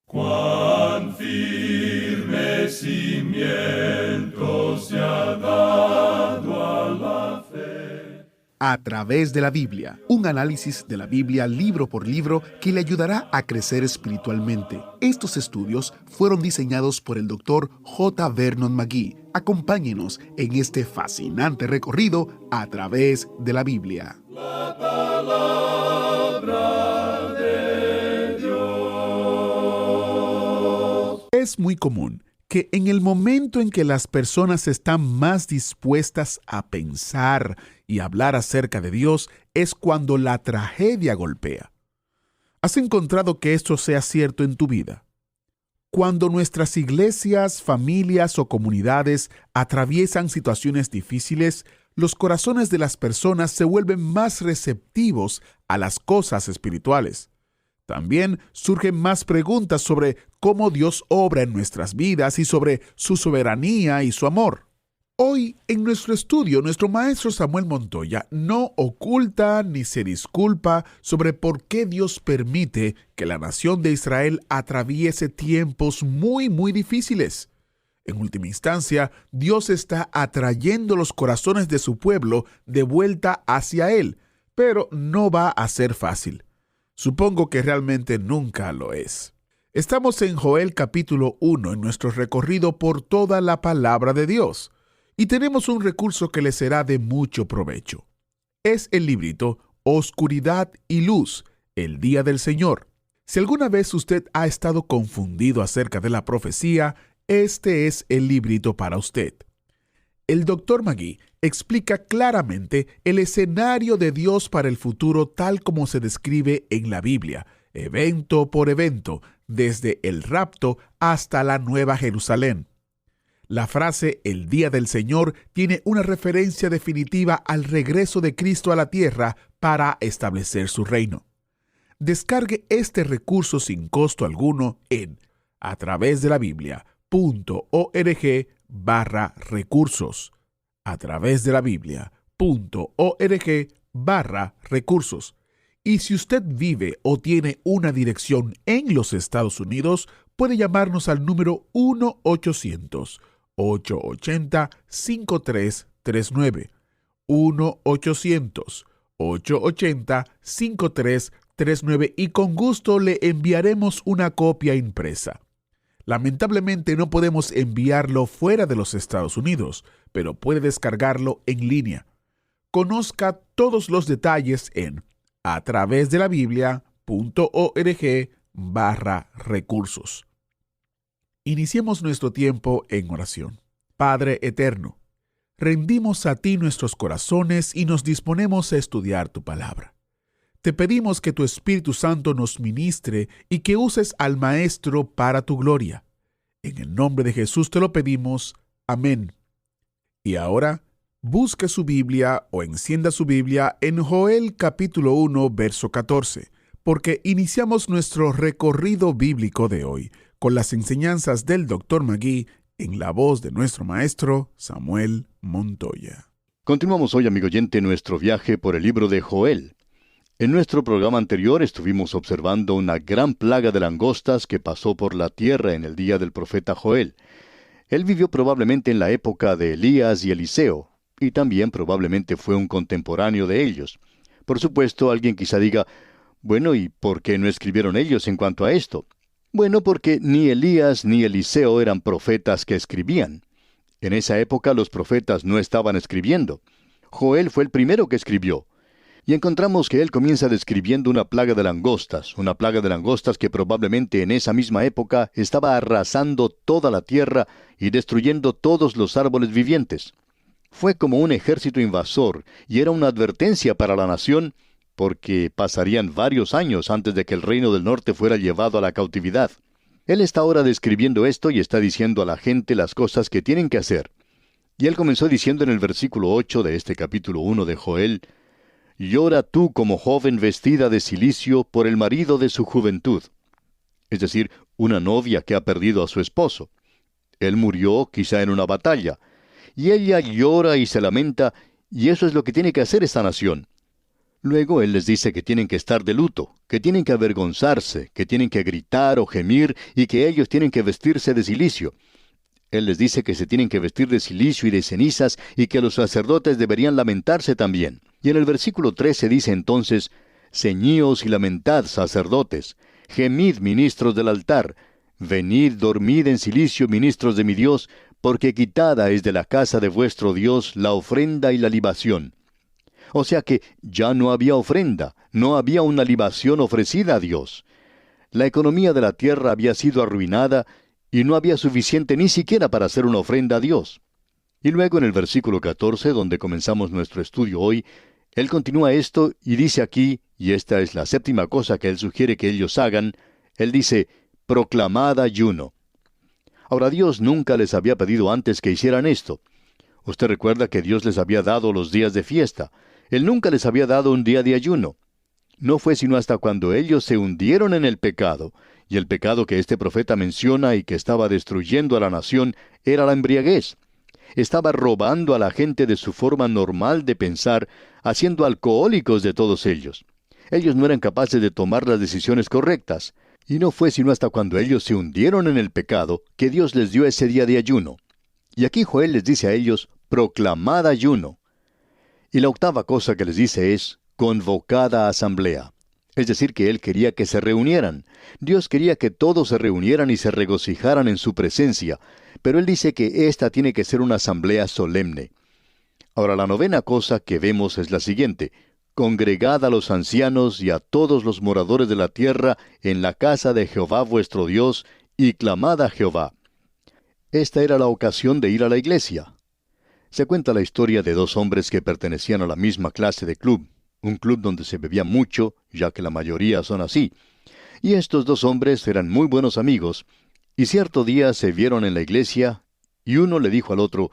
Cuán firme cimiento se ha dado a la fe. A través de la Biblia, un análisis de la Biblia libro por libro que le ayudará a crecer espiritualmente. Estos estudios fueron diseñados por el Dr. J. Vernon McGee. Acompáñenos en este fascinante recorrido a través de la Biblia. La palabra de Dios. Es muy común que en el momento en que las personas están más dispuestas a pensar y hablar acerca de Dios es cuando la tragedia golpea. ¿Has encontrado que esto sea cierto en tu vida? Cuando nuestras iglesias, familias o comunidades atraviesan situaciones difíciles, los corazones de las personas se vuelven más receptivos a las cosas espirituales. También surgen más preguntas sobre cómo Dios obra en nuestras vidas y sobre su soberanía y su amor. Hoy, en nuestro estudio, nuestro maestro Samuel Montoya no oculta ni se disculpa sobre por qué Dios permite que la nación de Israel atraviese tiempos muy difíciles. En última instancia, Dios está atrayendo los corazones de su pueblo de vuelta hacia Él, pero no va a ser fácil. Supongo que realmente nunca lo es. Estamos en Joel capítulo 1 en nuestro recorrido por toda la palabra de Dios. Y tenemos un recurso que le será de mucho provecho. Es el librito Oscuridad y Luz, el Día del Señor. Si alguna vez usted ha estado confundido acerca de la profecía, este es el librito para usted. El Dr. McGee explica claramente el escenario de Dios para el futuro tal como se describe en la Biblia, evento por evento, desde el rapto hasta la Nueva Jerusalén. La frase «el día del Señor» tiene una referencia definitiva al regreso de Cristo a la tierra para establecer su reino. Descargue este recurso sin costo alguno en a través de la Biblia.org/recursos. A través de la Biblia.org/recursos. Y si usted vive o tiene una dirección en los Estados Unidos, puede llamarnos al número 1-800-880-5339. 1-800-880-5339 y con gusto le enviaremos una copia impresa. Lamentablemente no podemos enviarlo fuera de los Estados Unidos, pero puede descargarlo en línea. Conozca todos los detalles en a través de la Biblia.org/recursos. Iniciemos nuestro tiempo en oración. Padre eterno, rendimos a ti nuestros corazones y nos disponemos a estudiar tu palabra. Te pedimos que tu Espíritu Santo nos ministre y que uses al Maestro para tu gloria. En el nombre de Jesús te lo pedimos. Amén. Y ahora, busque su Biblia o encienda su Biblia en Joel capítulo 1, verso 14, porque iniciamos nuestro recorrido bíblico de hoy con las enseñanzas del Dr. McGee en la voz de nuestro maestro Samuel Montoya. Continuamos hoy, amigo oyente, nuestro viaje por el libro de Joel. En nuestro programa anterior estuvimos observando una gran plaga de langostas que pasó por la tierra en el día del profeta Joel. Él vivió probablemente en la época de Elías y Eliseo, y también probablemente fue un contemporáneo de ellos. Por supuesto, alguien quizá diga, bueno, ¿y por qué no escribieron ellos en cuanto a esto? Bueno, porque ni Elías ni Eliseo eran profetas que escribían. En esa época los profetas no estaban escribiendo. Joel fue el primero que escribió. Y encontramos que él comienza describiendo una plaga de langostas que probablemente en esa misma época estaba arrasando toda la tierra y destruyendo todos los árboles vivientes. Fue como un ejército invasor y era una advertencia para la nación porque pasarían varios años antes de que el reino del norte fuera llevado a la cautividad. Él está ahora describiendo esto y está diciendo a la gente las cosas que tienen que hacer. Y él comenzó diciendo en el versículo 8 de este capítulo 1 de Joel, «Llora tú como joven vestida de cilicio por el marido de su juventud». Es decir, una novia que ha perdido a su esposo. Él murió quizá en una batalla. Y ella llora y se lamenta, y eso es lo que tiene que hacer esta nación. Luego Él les dice que tienen que estar de luto, que tienen que avergonzarse, que tienen que gritar o gemir y que ellos tienen que vestirse de cilicio. Él les dice que se tienen que vestir de cilicio y de cenizas y que los sacerdotes deberían lamentarse también. Y en el versículo 13 dice entonces, ceñíos y lamentad, sacerdotes, gemid, ministros del altar, venid, dormid en cilicio, ministros de mi Dios, porque quitada es de la casa de vuestro Dios la ofrenda y la libación. O sea que ya no había ofrenda, no había una libación ofrecida a Dios. La economía de la tierra había sido arruinada y no había suficiente ni siquiera para hacer una ofrenda a Dios. Y luego en el versículo 14, donde comenzamos nuestro estudio hoy, Él continúa esto y dice aquí, y esta es la séptima cosa que Él sugiere que ellos hagan, Él dice, proclamad ayuno. Ahora Dios nunca les había pedido antes que hicieran esto. Usted recuerda que Dios les había dado los días de fiesta. Él nunca les había dado un día de ayuno. No fue sino hasta cuando ellos se hundieron en el pecado, y el pecado que este profeta menciona y que estaba destruyendo a la nación era la embriaguez. Estaba robando a la gente de su forma normal de pensar, haciendo alcohólicos de todos ellos. Ellos no eran capaces de tomar las decisiones correctas. Y no fue sino hasta cuando ellos se hundieron en el pecado que Dios les dio ese día de ayuno. Y aquí Joel les dice a ellos, proclamad ayuno. Y la octava cosa que les dice es, convocada asamblea. Es decir, que Él quería que se reunieran. Dios quería que todos se reunieran y se regocijaran en su presencia, pero Él dice que esta tiene que ser una asamblea solemne. Ahora, la novena cosa que vemos es la siguiente. Congregad a los ancianos y a todos los moradores de la tierra en la casa de Jehová vuestro Dios, y clamad a Jehová. Esta era la ocasión de ir a la iglesia. Se cuenta la historia de dos hombres que pertenecían a la misma clase de club, un club donde se bebía mucho, ya que la mayoría son así. Y estos dos hombres eran muy buenos amigos, y cierto día se vieron en la iglesia, y uno le dijo al otro,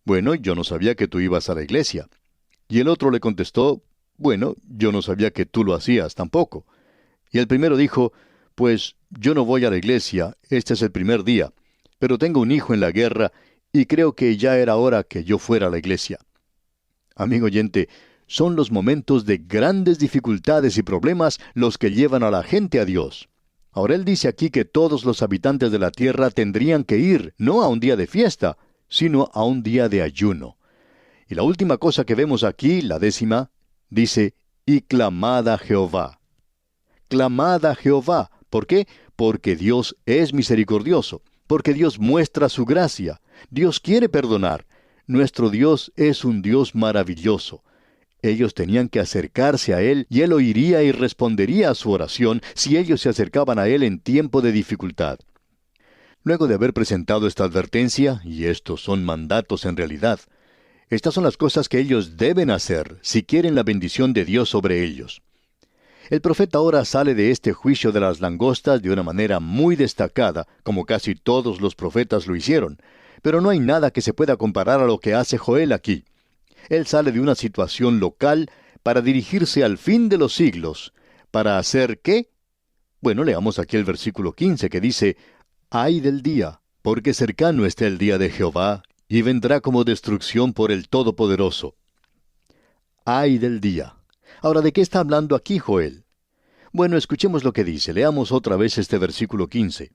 «Bueno, yo no sabía que tú ibas a la iglesia». Y el otro le contestó, «Bueno, yo no sabía que tú lo hacías tampoco». Y el primero dijo, «Pues yo no voy a la iglesia, este es el primer día, pero tengo un hijo en la guerra y creo que ya era hora que yo fuera a la iglesia». Amigo oyente, son los momentos de grandes dificultades y problemas los que llevan a la gente a Dios. Ahora Él dice aquí que todos los habitantes de la tierra tendrían que ir, no a un día de fiesta, sino a un día de ayuno. Y la última cosa que vemos aquí, la 10ª, dice, y clamad a Jehová. Clamad a Jehová. ¿Por qué? Porque Dios es misericordioso, porque Dios muestra su gracia. Dios quiere perdonar. Nuestro Dios es un Dios maravilloso. Ellos tenían que acercarse a Él y Él oiría y respondería a su oración si ellos se acercaban a Él en tiempo de dificultad. Luego de haber presentado esta advertencia, y estos son mandatos en realidad, estas son las cosas que ellos deben hacer si quieren la bendición de Dios sobre ellos. El profeta ahora sale de este juicio de las langostas de una manera muy destacada, como casi todos los profetas lo hicieron, pero no hay nada que se pueda comparar a lo que hace Joel aquí. Él sale de una situación local para dirigirse al fin de los siglos. ¿Para hacer qué? Bueno, leamos aquí el versículo 15 que dice, «Ay del día, porque cercano está el día de Jehová, y vendrá como destrucción por el Todopoderoso». Ay del día. Ahora, ¿de qué está hablando aquí Joel? Bueno, escuchemos lo que dice. Leamos otra vez este versículo 15.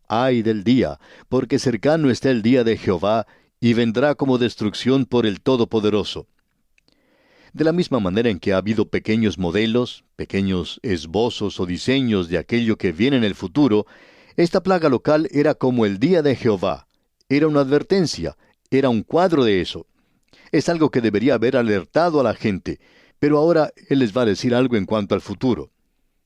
«Ay del día, porque cercano está el día de Jehová, y vendrá como destrucción por el Todopoderoso». De la misma manera en que ha habido pequeños modelos, pequeños esbozos o diseños de aquello que viene en el futuro, esta plaga local era como el día de Jehová. Era una advertencia, era un cuadro de eso. Es algo que debería haber alertado a la gente, pero ahora Él les va a decir algo en cuanto al futuro.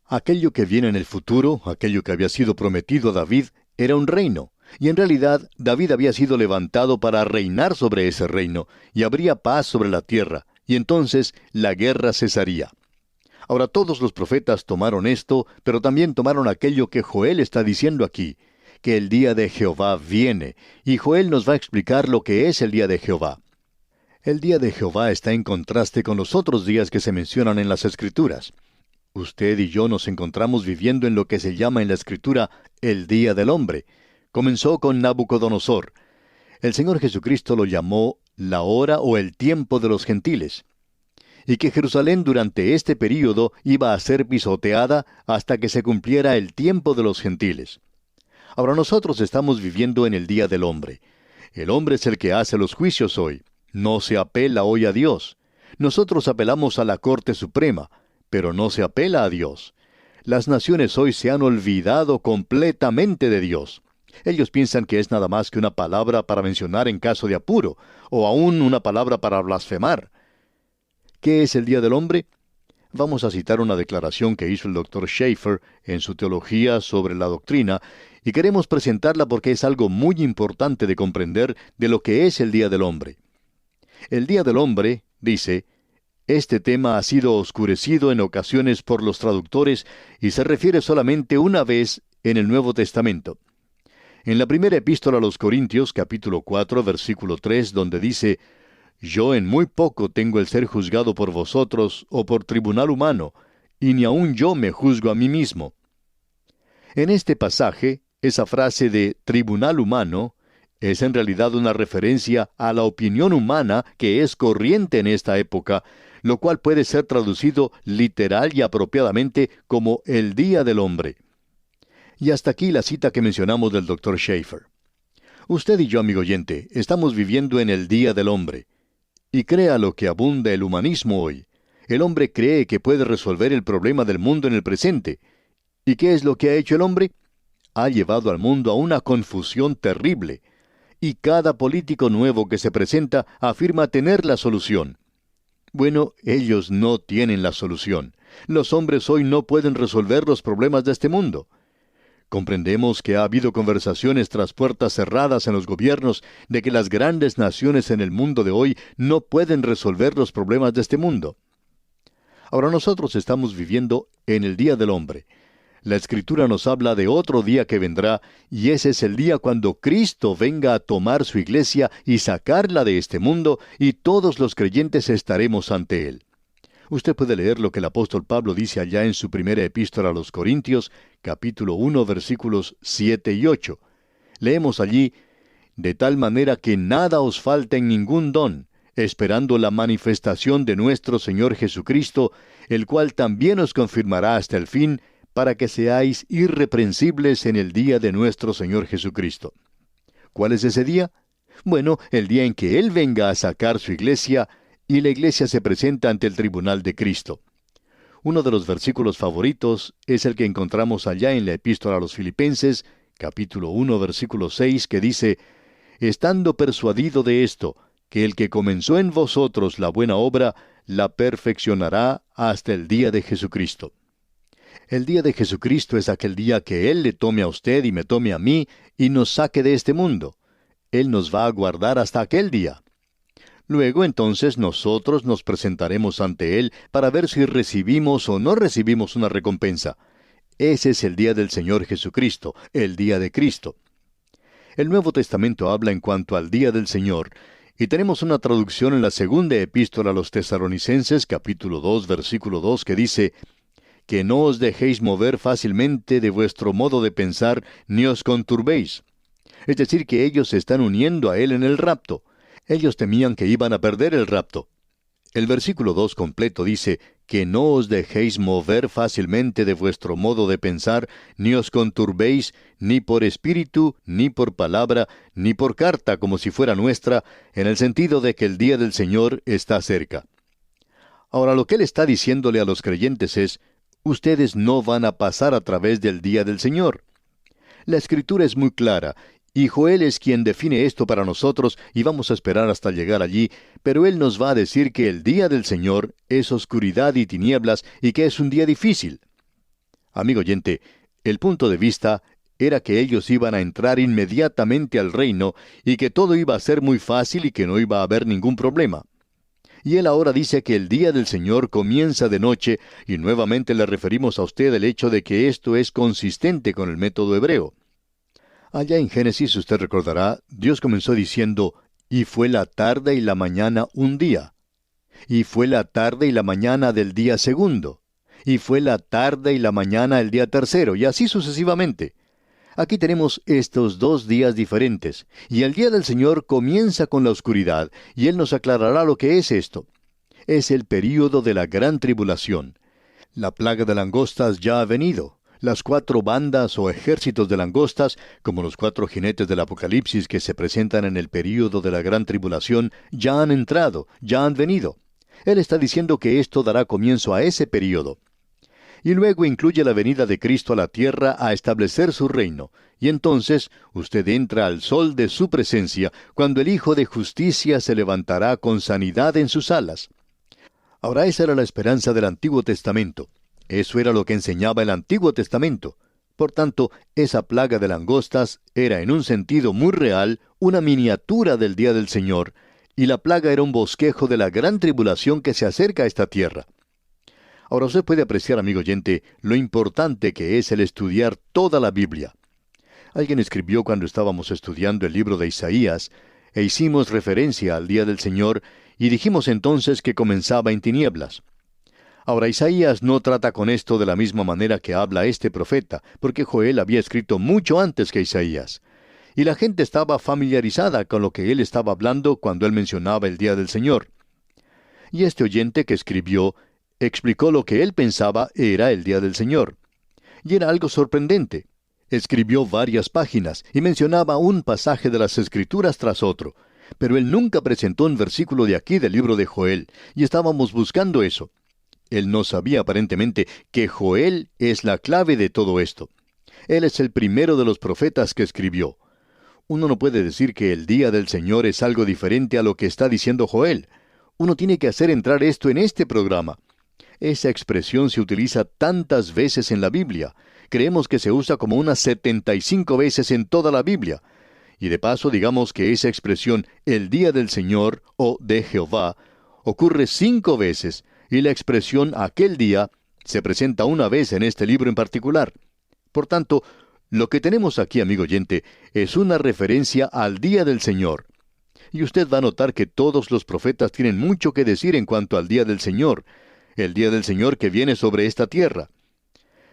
Aquello que viene en el futuro, aquello que había sido prometido a David, era un reino. Y en realidad David había sido levantado para reinar sobre ese reino, y habría paz sobre la tierra, y entonces la guerra cesaría. Ahora todos los profetas tomaron esto, pero también tomaron aquello que Joel está diciendo aquí, que el día de Jehová viene, y Joel nos va a explicar lo que es el día de Jehová. El día de Jehová está en contraste con los otros días que se mencionan en las Escrituras. Usted y yo nos encontramos viviendo en lo que se llama en la Escritura el día del hombre. Comenzó con Nabucodonosor. El Señor Jesucristo lo llamó la hora o el tiempo de los gentiles. y que Jerusalén durante este período iba a ser pisoteada hasta que se cumpliera el tiempo de los gentiles. Ahora nosotros estamos viviendo en el día del hombre. El hombre es el que hace los juicios hoy. No se apela hoy a Dios. Nosotros apelamos a la Corte Suprema, pero no se apela a Dios. Las naciones hoy se han olvidado completamente de Dios. Ellos piensan que es nada más que una palabra para mencionar en caso de apuro, o aún una palabra para blasfemar. ¿Qué es el Día del Hombre? Vamos a citar una declaración que hizo el Dr. Schaeffer en su teología sobre la doctrina, y queremos presentarla porque es algo muy importante de comprender de lo que es el Día del Hombre. El Día del Hombre, dice, este tema ha sido oscurecido en ocasiones por los traductores y se refiere solamente una vez en el Nuevo Testamento. En la primera epístola a los Corintios, capítulo 4, versículo 3, donde dice, «Yo en muy poco tengo el ser juzgado por vosotros o por tribunal humano, y ni aun yo me juzgo a mí mismo». En este pasaje, esa frase de tribunal humano es en realidad una referencia a la opinión humana que es corriente en esta época, lo cual puede ser traducido literal y apropiadamente como el Día del Hombre. Y hasta aquí la cita que mencionamos del Dr. Schaeffer. Usted y yo, amigo oyente, estamos viviendo en el Día del Hombre. Y crea lo que abunda el humanismo hoy. El hombre cree que puede resolver el problema del mundo en el presente. ¿Y qué es lo que ha hecho el hombre? Ha llevado al mundo a una confusión terrible. Y cada político nuevo que se presenta afirma tener la solución. Bueno, ellos no tienen la solución. Los hombres hoy no pueden resolver los problemas de este mundo. Comprendemos que ha habido conversaciones tras puertas cerradas en los gobiernos de que las grandes naciones en el mundo de hoy no pueden resolver los problemas de este mundo. Ahora nosotros estamos viviendo en el Día del Hombre. La Escritura nos habla de otro día que vendrá, y ese es el día cuando Cristo venga a tomar su iglesia y sacarla de este mundo, y todos los creyentes estaremos ante Él. Usted puede leer lo que el apóstol Pablo dice allá en su primera epístola a los Corintios, capítulo 1, versículos 7 y 8. Leemos allí, «De tal manera que nada os falta en ningún don, esperando la manifestación de nuestro Señor Jesucristo, el cual también os confirmará hasta el fin, para que seáis irreprensibles en el día de nuestro Señor Jesucristo». ¿Cuál es ese día? Bueno, el día en que Él venga a sacar su iglesia, y la iglesia se presenta ante el tribunal de Cristo. Uno de los versículos favoritos es el que encontramos allá en la epístola a los Filipenses, capítulo 1, versículo 6, que dice, «Estando persuadido de esto, que el que comenzó en vosotros la buena obra, la perfeccionará hasta el día de Jesucristo». El día de Jesucristo es aquel día que Él le tome a usted y me tome a mí y nos saque de este mundo. Él nos va a guardar hasta aquel día. Luego entonces nosotros nos presentaremos ante Él para ver si recibimos o no recibimos una recompensa. Ese es el día del Señor Jesucristo, el día de Cristo. El Nuevo Testamento habla en cuanto al día del Señor, y tenemos una traducción en la segunda epístola a los Tesalonicenses, capítulo 2, versículo 2, que dice, «Que no os dejéis mover fácilmente de vuestro modo de pensar, ni os conturbéis». Es decir, que ellos se están uniendo a Él en el rapto. Ellos temían que iban a perder el rapto. El versículo 2 completo dice, «Que no os dejéis mover fácilmente de vuestro modo de pensar, ni os conturbéis, ni por espíritu, ni por palabra, ni por carta como si fuera nuestra, en el sentido de que el día del Señor está cerca». Ahora lo que Él está diciéndole a los creyentes es, ustedes no van a pasar a través del día del Señor. La Escritura es muy clara, y Joel es quien define esto para nosotros, y vamos a esperar hasta llegar allí, pero Él nos va a decir que el día del Señor es oscuridad y tinieblas, y que es un día difícil. Amigo oyente, el punto de vista era que ellos iban a entrar inmediatamente al reino, y que todo iba a ser muy fácil y que no iba a haber ningún problema. Y Él ahora dice que el día del Señor comienza de noche, y nuevamente le referimos a usted el hecho de que esto es consistente con el método hebreo. Allá en Génesis, usted recordará, Dios comenzó diciendo, «Y fue la tarde y la mañana un día. Y fue la tarde y la mañana del día segundo. Y fue la tarde y la mañana el día tercero», y así sucesivamente. Aquí tenemos estos 2 días diferentes, y el día del Señor comienza con la oscuridad, y Él nos aclarará lo que es esto. es el período de la gran tribulación. La plaga de langostas ya ha venido. Las 4 bandas o ejércitos de langostas, como los 4 jinetes del Apocalipsis que se presentan en el período de la gran tribulación, ya han entrado, ya han venido. Él está diciendo que esto dará comienzo a ese período. Y luego incluye la venida de Cristo a la tierra a establecer su reino. Y entonces usted entra al sol de su presencia, cuando el Hijo de Justicia se levantará con sanidad en sus alas. Ahora esa era la esperanza del Antiguo Testamento. Eso era lo que enseñaba el Antiguo Testamento. Por tanto, esa plaga de langostas era en un sentido muy real una miniatura del día del Señor, y la plaga era un bosquejo de la gran tribulación que se acerca a esta tierra. Ahora usted puede apreciar, amigo oyente, lo importante que es el estudiar toda la Biblia. Alguien escribió cuando estábamos estudiando el libro de Isaías, e hicimos referencia al día del Señor, y dijimos entonces que comenzaba en tinieblas. Ahora, Isaías no trata con esto de la misma manera que habla este profeta, porque Joel había escrito mucho antes que Isaías. Y la gente estaba familiarizada con lo que él estaba hablando cuando él mencionaba el día del Señor. Y este oyente que escribió, explicó lo que él pensaba era el día del Señor. Y era algo sorprendente. Escribió varias páginas y mencionaba un pasaje de las Escrituras tras otro. Pero él nunca presentó un versículo de aquí del libro de Joel, y estábamos buscando eso. Él no sabía aparentemente que Joel es la clave de todo esto. Él es el primero de los profetas que escribió. Uno no puede decir que el día del Señor es algo diferente a lo que está diciendo Joel. Uno tiene que hacer entrar esto en este programa. Esa expresión se utiliza tantas veces en la Biblia. Creemos que se usa como unas 75 veces en toda la Biblia. Y de paso digamos que esa expresión, el día del Señor o de Jehová, ocurre 5 veces, y la expresión aquel día se presenta una vez en este libro en particular. Por tanto, lo que tenemos aquí, amigo oyente, es una referencia al día del Señor. Y usted va a notar que todos los profetas tienen mucho que decir en cuanto al día del Señor, el día del Señor que viene sobre esta tierra.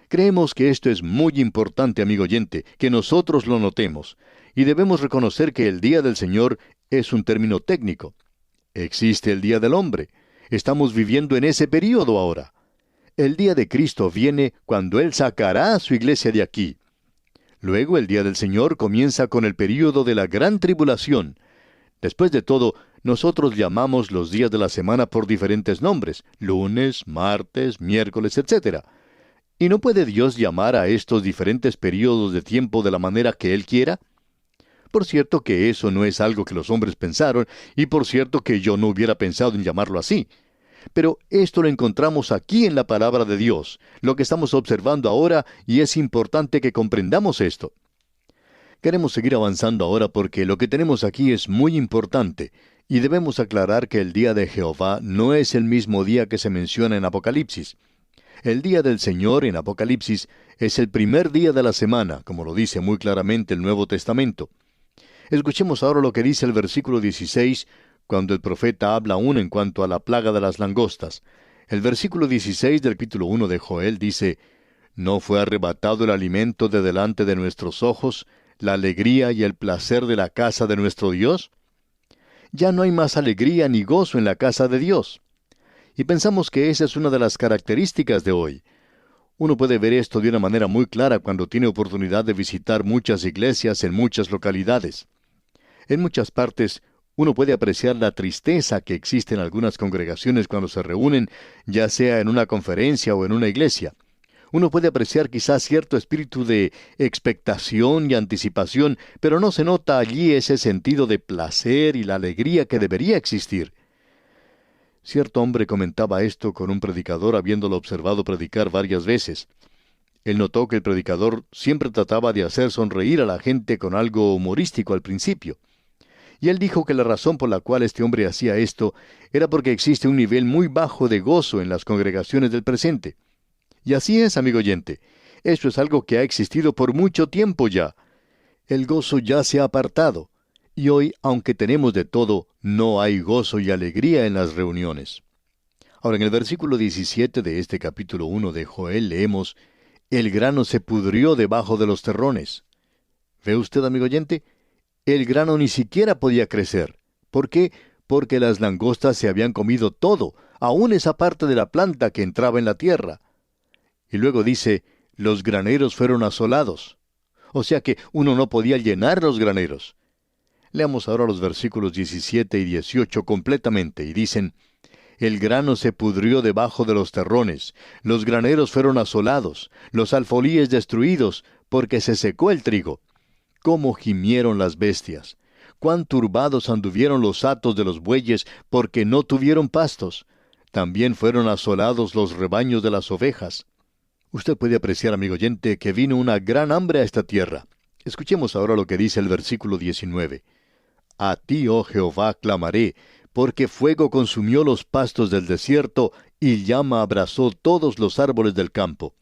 Creemos que esto es muy importante, amigo oyente, que nosotros lo notemos, y debemos reconocer que el día del Señor es un término técnico. Existe el día del hombre. Estamos viviendo en ese período ahora. El día de Cristo viene cuando Él sacará a su iglesia de aquí. Luego el día del Señor comienza con el período de la gran tribulación. Después de todo, nosotros llamamos los días de la semana por diferentes nombres, lunes, martes, miércoles, etc. ¿Y no puede Dios llamar a estos diferentes períodos de tiempo de la manera que Él quiera? Por cierto que eso no es algo que los hombres pensaron, y por cierto que yo no hubiera pensado en llamarlo así. Pero esto lo encontramos aquí en la palabra de Dios, lo que estamos observando ahora, y es importante que comprendamos esto. Queremos seguir avanzando ahora porque lo que tenemos aquí es muy importante, y debemos aclarar que el día de Jehová no es el mismo día que se menciona en Apocalipsis. El día del Señor en Apocalipsis es el primer día de la semana, como lo dice muy claramente el Nuevo Testamento. Escuchemos ahora lo que dice el versículo 16, cuando el profeta habla aún en cuanto a la plaga de las langostas. El versículo 16 del capítulo 1 de Joel dice, «¿No fue arrebatado el alimento de delante de nuestros ojos, la alegría y el placer de la casa de nuestro Dios?» Ya no hay más alegría ni gozo en la casa de Dios. Y pensamos que esa es una de las características de hoy. Uno puede ver esto de una manera muy clara cuando tiene oportunidad de visitar muchas iglesias en muchas localidades. En muchas partes, uno puede apreciar la tristeza que existe en algunas congregaciones cuando se reúnen, ya sea en una conferencia o en una iglesia. Uno puede apreciar quizás cierto espíritu de expectación y anticipación, pero no se nota allí ese sentido de placer y la alegría que debería existir. Cierto hombre comentaba esto con un predicador habiéndolo observado predicar varias veces. Él notó que el predicador siempre trataba de hacer sonreír a la gente con algo humorístico al principio. Y él dijo que la razón por la cual este hombre hacía esto era porque existe un nivel muy bajo de gozo en las congregaciones del presente. Y así es, amigo oyente. Eso es algo que ha existido por mucho tiempo ya. El gozo ya se ha apartado. Y hoy, aunque tenemos de todo, no hay gozo y alegría en las reuniones. Ahora, en el versículo 17 de este capítulo 1 de Joel leemos, «El grano se pudrió debajo de los terrones». ¿Ve usted, amigo oyente? El grano ni siquiera podía crecer. ¿Por qué? Porque las langostas se habían comido todo, aún esa parte de la planta que entraba en la tierra. Y luego dice, los graneros fueron asolados. O sea que uno no podía llenar los graneros. Leamos ahora los versículos 17 y 18 completamente, y dicen, el grano se pudrió debajo de los terrones, los graneros fueron asolados, los alfolíes destruidos, porque se secó el trigo. Cómo gimieron las bestias, cuán turbados anduvieron los hatos de los bueyes, porque no tuvieron pastos. También fueron asolados los rebaños de las ovejas. Usted puede apreciar, amigo oyente, que vino una gran hambre a esta tierra. Escuchemos ahora lo que dice el versículo 19. A ti, oh Jehová, clamaré, porque fuego consumió los pastos del desierto, y llama abrasó todos los árboles del campo.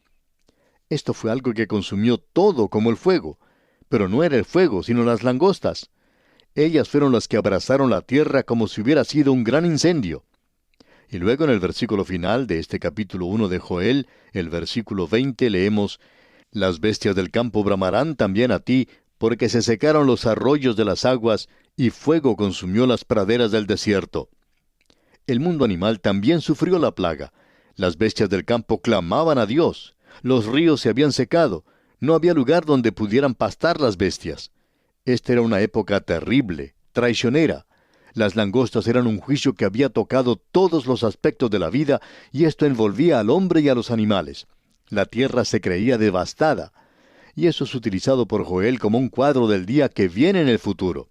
Esto fue algo que consumió todo como el fuego. Pero no era el fuego, sino las langostas. Ellas fueron las que abrazaron la tierra como si hubiera sido un gran incendio. Y luego en el versículo final de este capítulo 1 de Joel, el versículo 20, leemos, las bestias del campo bramarán también a ti, porque se secaron los arroyos de las aguas, y fuego consumió las praderas del desierto. El mundo animal también sufrió la plaga. Las bestias del campo clamaban a Dios. Los ríos se habían secado. No había lugar donde pudieran pastar las bestias. Esta era una época terrible, traicionera. Las langostas eran un juicio que había tocado todos los aspectos de la vida, y esto envolvía al hombre y a los animales. La tierra se creía devastada. Y eso es utilizado por Joel como un cuadro del día que viene en el futuro.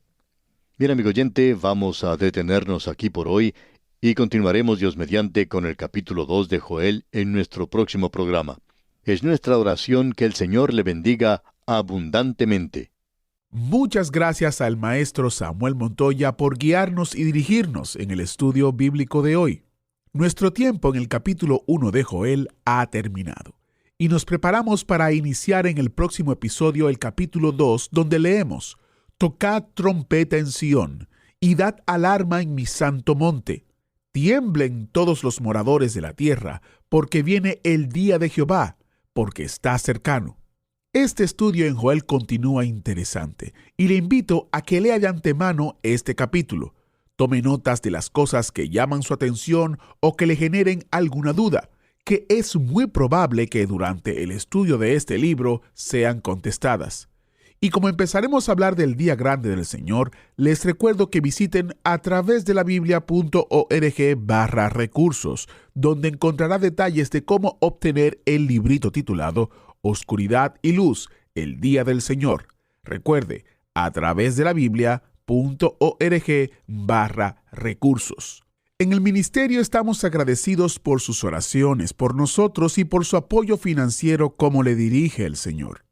Bien, amigo oyente, vamos a detenernos aquí por hoy y continuaremos Dios mediante con el capítulo 2 de Joel en nuestro próximo programa. Es nuestra oración que el Señor le bendiga abundantemente. Muchas gracias al maestro Samuel Montoya por guiarnos y dirigirnos en el estudio bíblico de hoy. Nuestro tiempo en el capítulo 1 de Joel ha terminado y nos preparamos para iniciar en el próximo episodio el capítulo 2, donde leemos: Tocad trompeta en Sión, y dad alarma en mi santo monte. Tiemblen todos los moradores de la tierra, porque viene el día de Jehová, porque está cercano. Este estudio en Joel continúa interesante, y le invito a que lea de antemano este capítulo. Tome notas de las cosas que llaman su atención o que le generen alguna duda, que es muy probable que durante el estudio de este libro sean contestadas. Y como empezaremos a hablar del día grande del Señor, les recuerdo que visiten a través de la biblia.org/recursos, donde encontrará detalles de cómo obtener el librito titulado Oscuridad y Luz, el Día del Señor. Recuerde, a través de la biblia.org/recursos. En el ministerio estamos agradecidos por sus oraciones, por nosotros y por su apoyo financiero como le dirige el Señor.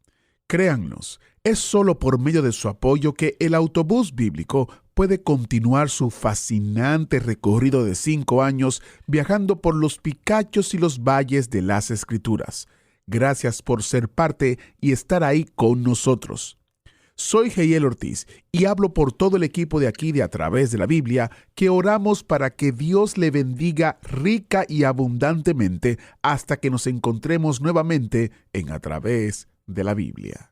Créannos, es solo por medio de su apoyo que el autobús bíblico puede continuar su fascinante recorrido de 5 años viajando por los picachos y los valles de las Escrituras. Gracias por ser parte y estar ahí con nosotros. Soy Heiel Ortiz y hablo por todo el equipo de aquí de A Través de la Biblia, que oramos para que Dios le bendiga rica y abundantemente hasta que nos encontremos nuevamente en A Través de la Biblia.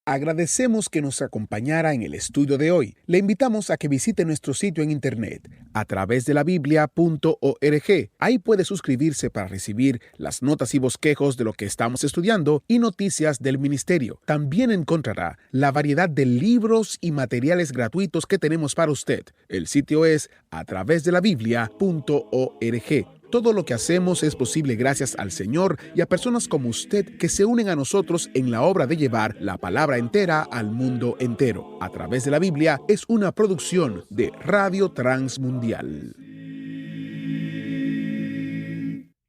Agradecemos que nos acompañara en el estudio de hoy. Le invitamos a que visite nuestro sitio en internet, atravesdelabiblia.org. Ahí puede suscribirse para recibir las notas y bosquejos de lo que estamos estudiando y noticias del ministerio. También encontrará la variedad de libros y materiales gratuitos que tenemos para usted. El sitio es atravesdelabiblia.org. Todo lo que hacemos es posible gracias al Señor y a personas como usted que se unen a nosotros en la obra de llevar la palabra entera al mundo entero. A Través de la Biblia es una producción de Radio Transmundial.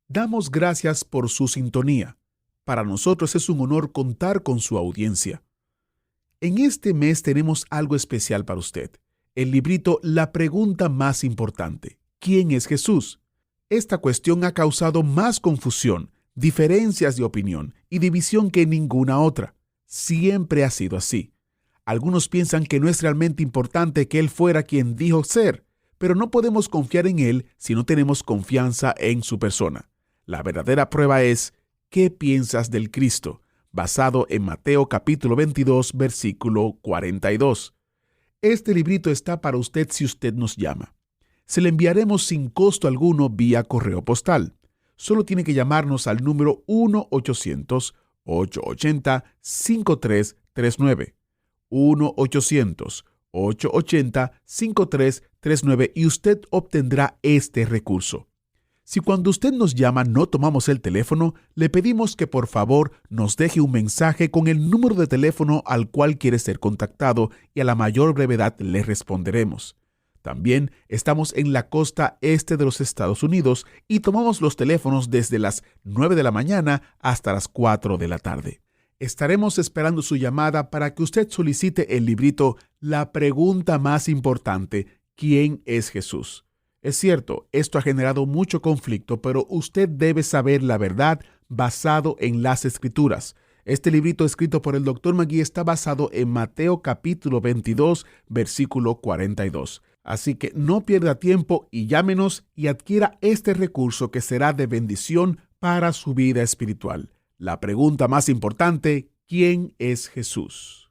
Damos gracias por su sintonía. Para nosotros es un honor contar con su audiencia. En este mes tenemos algo especial para usted. El librito La pregunta más importante: ¿quién es Jesús? Esta cuestión ha causado más confusión, diferencias de opinión y división que ninguna otra. Siempre ha sido así. Algunos piensan que no es realmente importante que Él fuera quien dijo ser, pero no podemos confiar en Él si no tenemos confianza en su persona. La verdadera prueba es: ¿qué piensas del Cristo? Basado en Mateo capítulo 22, versículo 42. Este librito está para usted si usted nos llama. Se le enviaremos sin costo alguno vía correo postal. Solo tiene que llamarnos al número 1-800-880-5339. 1-800-880-5339 y usted obtendrá este recurso. Si cuando usted nos llama no tomamos el teléfono, le pedimos que por favor nos deje un mensaje con el número de teléfono al cual quiere ser contactado y a la mayor brevedad le responderemos. También estamos en la costa este de los Estados Unidos y tomamos los teléfonos desde las 9 de la mañana hasta las 4 de la tarde. Estaremos esperando su llamada para que usted solicite el librito La pregunta más importante, ¿quién es Jesús? Es cierto, esto ha generado mucho conflicto, pero usted debe saber la verdad basado en las Escrituras. Este librito escrito por el Dr. Magui está basado en Mateo capítulo 22, versículo 42. Así que no pierda tiempo y llámenos y adquiera este recurso que será de bendición para su vida espiritual. La pregunta más importante, ¿quién es Jesús?